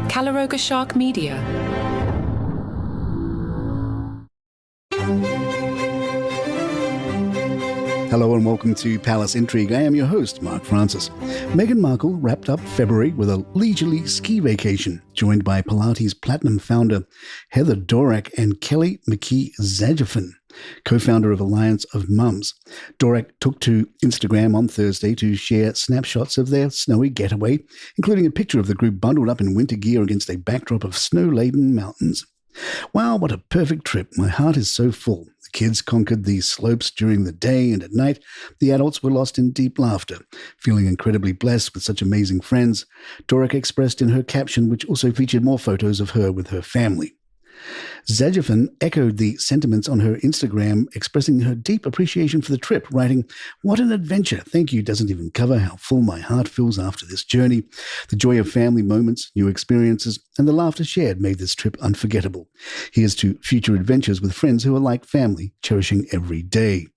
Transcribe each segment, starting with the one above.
Calaroga Shark Media. Hello and welcome to Palace Intrigue. I am your host, Mark Francis. Meghan Markle wrapped up February with a leisurely ski vacation, joined by Pilates Platinum founder Heather Dorak and Kelly McKee-Zajafin, co-founder of Alliance of Mums. Dorak took to Instagram on Thursday to share snapshots of their snowy getaway, including a picture of the group bundled up in winter gear against a backdrop of snow-laden mountains. Wow, what a perfect trip. My heart is so full. The kids conquered the slopes during the day, and at night, the adults were lost in deep laughter. Feeling incredibly blessed with such amazing friends, Dorak expressed in her caption, which also featured more photos of her with her family. Zajafin echoed the sentiments on her Instagram, expressing her deep appreciation for the trip, writing, "What an adventure. Thank you doesn't even cover how full my heart feels after this journey. The joy of family moments, new experiences, and the laughter shared made this trip unforgettable. Here's to future adventures with friends who are like family, cherishing every day."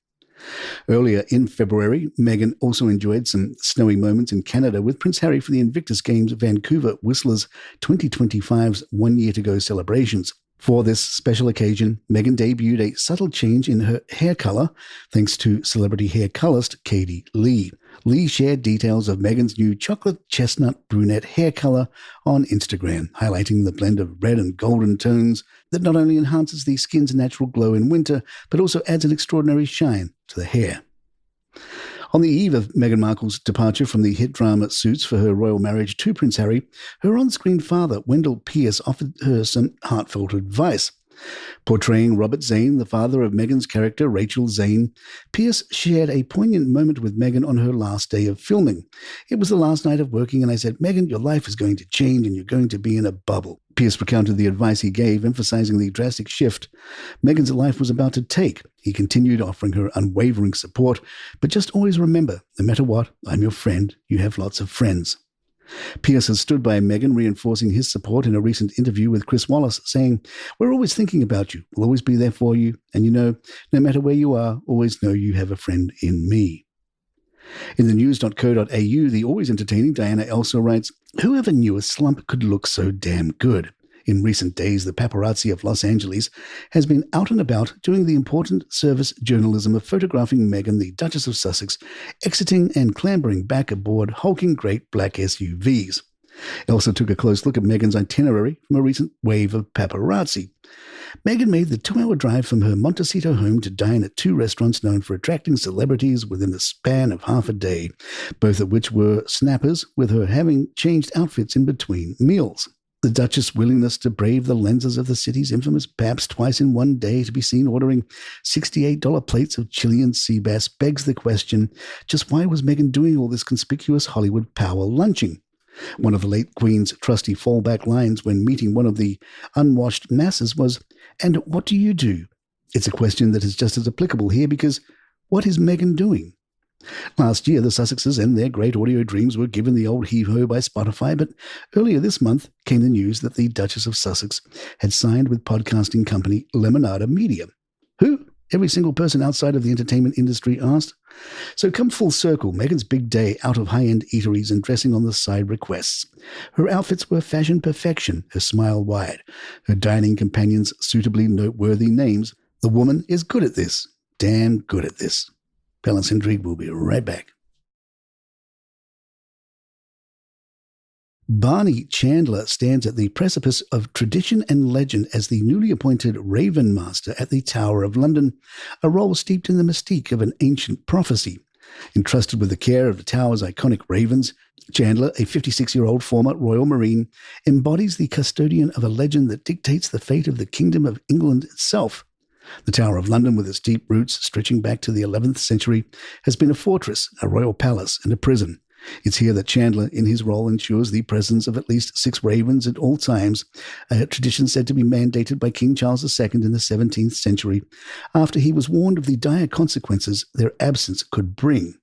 Earlier in February, Meghan also enjoyed some snowy moments in Canada with Prince Harry for the Invictus Games Vancouver Whistlers 2025's 1 year to go celebrations. For this special occasion, Meghan debuted a subtle change in her hair color, thanks to celebrity hair colorist Katie Lee. Lee shared details of Meghan's new chocolate chestnut brunette hair color on Instagram, highlighting the blend of red and golden tones that not only enhances the skin's natural glow in winter, but also adds an extraordinary shine to the hair. On the eve of Meghan Markle's departure from the hit drama Suits for her royal marriage to Prince Harry, her on-screen father, Wendell Pierce, offered her some heartfelt advice. Portraying Robert Zane, the father of Meghan's character Rachel Zane, Pierce shared a poignant moment with Meghan on her last day of filming. "It was the last night of working and I said, 'Meghan, your life is going to change and you're going to be in a bubble.'" Pierce recounted the advice he gave, emphasizing the drastic shift Meghan's life was about to take. He continued offering her unwavering support, but just always remember, no matter what, I'm your friend. You have lots of friends. Pierce has stood by Meghan, reinforcing his support in a recent interview with Chris Wallace, saying, "We're always thinking about you. We'll always be there for you. And no matter where you are, always know you have a friend in me." In the news.co.au, the always entertaining Diana Elsa writes, "Whoever knew a slump could look so damn good?" In recent days, the paparazzi of Los Angeles has been out and about doing the important service journalism of photographing Meghan, the Duchess of Sussex, exiting and clambering back aboard hulking great black SUVs. Elsa took a close look at Meghan's itinerary from a recent wave of paparazzi. Meghan made the 2-hour drive from her Montecito home to dine at 2 restaurants known for attracting celebrities within the span of half a day, both of which were snappers, with her having changed outfits in between meals. The Duchess' willingness to brave the lenses of the city's infamous Paps twice in one day to be seen ordering $68 plates of Chilean sea bass begs the question, just why was Meghan doing all this conspicuous Hollywood power lunching? One of the late Queen's trusty fallback lines when meeting one of the unwashed masses was, "And what do you do?" It's a question that is just as applicable here because what is Meghan doing? Last year, the Sussexes and their great audio dreams were given the old heave-ho by Spotify, but earlier this month came the news that the Duchess of Sussex had signed with podcasting company Lemonada Media. Who? Every single person outside of the entertainment industry asked. So come full circle, Meghan's big day out of high-end eateries and dressing on the side requests. Her outfits were fashion perfection, her smile wide, her dining companions suitably noteworthy names. The woman is good at this. Damn good at this. Palace Intrigue will be right back. Barney Chandler stands at the precipice of tradition and legend as the newly appointed Raven Master at the Tower of London, a role steeped in the mystique of an ancient prophecy. Entrusted with the care of the Tower's iconic ravens, Chandler, a 56-year-old former Royal Marine, embodies the custodian of a legend that dictates the fate of the Kingdom of England itself. The Tower of London, with its deep roots stretching back to the 11th century, has been a fortress, a royal palace, and a prison. It's here that Chandler, in his role, ensures the presence of at least 6 ravens at all times, a tradition said to be mandated by King Charles II in the 17th century, after he was warned of the dire consequences their absence could bring.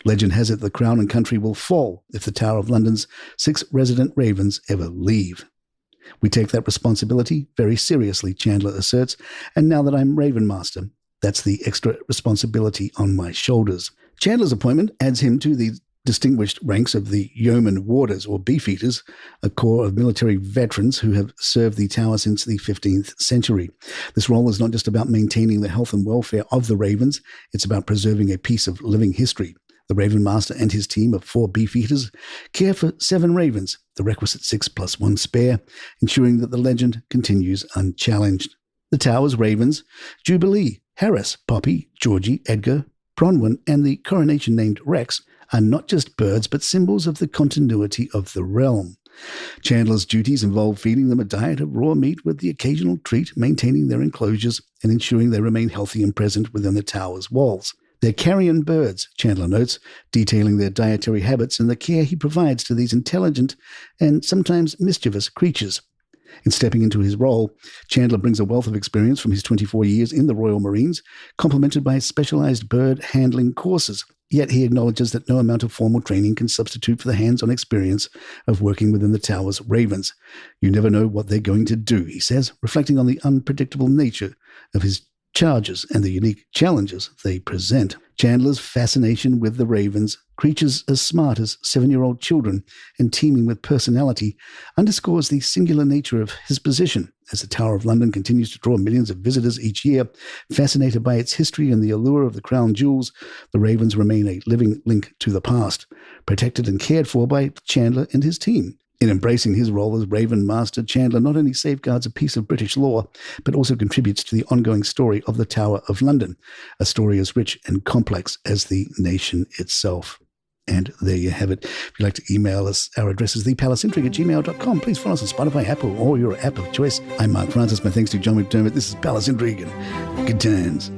Legend has it the crown and country will fall if the Tower of London's 6 resident ravens ever leave. We take that responsibility very seriously, Chandler asserts, and now that I'm Raven Master, that's the extra responsibility on my shoulders. Chandler's appointment adds him to the distinguished ranks of the yeoman warders, or beefeaters, a corps of military veterans who have served the tower since the 15th century. This role is not just about maintaining the health and welfare of the ravens, it's about preserving a piece of living history. The Raven Master and his team of 4 beefeaters care for 7 ravens, the requisite 6 plus 1 spare, ensuring that the legend continues unchallenged. The tower's ravens, Jubilee, Harris, Poppy, Georgie, Edgar, Bronwyn, and the coronation-named Rex, are not just birds but symbols of the continuity of the realm. Chandler's duties involve feeding them a diet of raw meat with the occasional treat, maintaining their enclosures, and ensuring they remain healthy and present within the tower's walls. They're carrion birds, Chandler notes, detailing their dietary habits and the care he provides to these intelligent and sometimes mischievous creatures. In stepping into his role, Chandler brings a wealth of experience from his 24 years in the Royal Marines, complemented by specialized bird handling courses. Yet he acknowledges that no amount of formal training can substitute for the hands-on experience of working within the tower's ravens. You never know what they're going to do, he says, reflecting on the unpredictable nature of his charges and the unique challenges they present. Chandler's fascination with the ravens, creatures as smart as 7-year-old children and teeming with personality, underscores the singular nature of his position. As the Tower of London continues to draw millions of visitors each year, fascinated by its history and the allure of the crown jewels, the ravens remain a living link to the past, protected and cared for by Chandler and his team. In embracing his role as Raven Master, Chandler not only safeguards a piece of British law, but also contributes to the ongoing story of the Tower of London, a story as rich and complex as the nation itself. And there you have it. If you'd like to email us, our address is thepalacintrigue@gmail.com. Please follow us on Spotify, Apple, or your app of choice. I'm Mark Francis. My thanks to John McDermott. This is Palace Intrigue, and good times.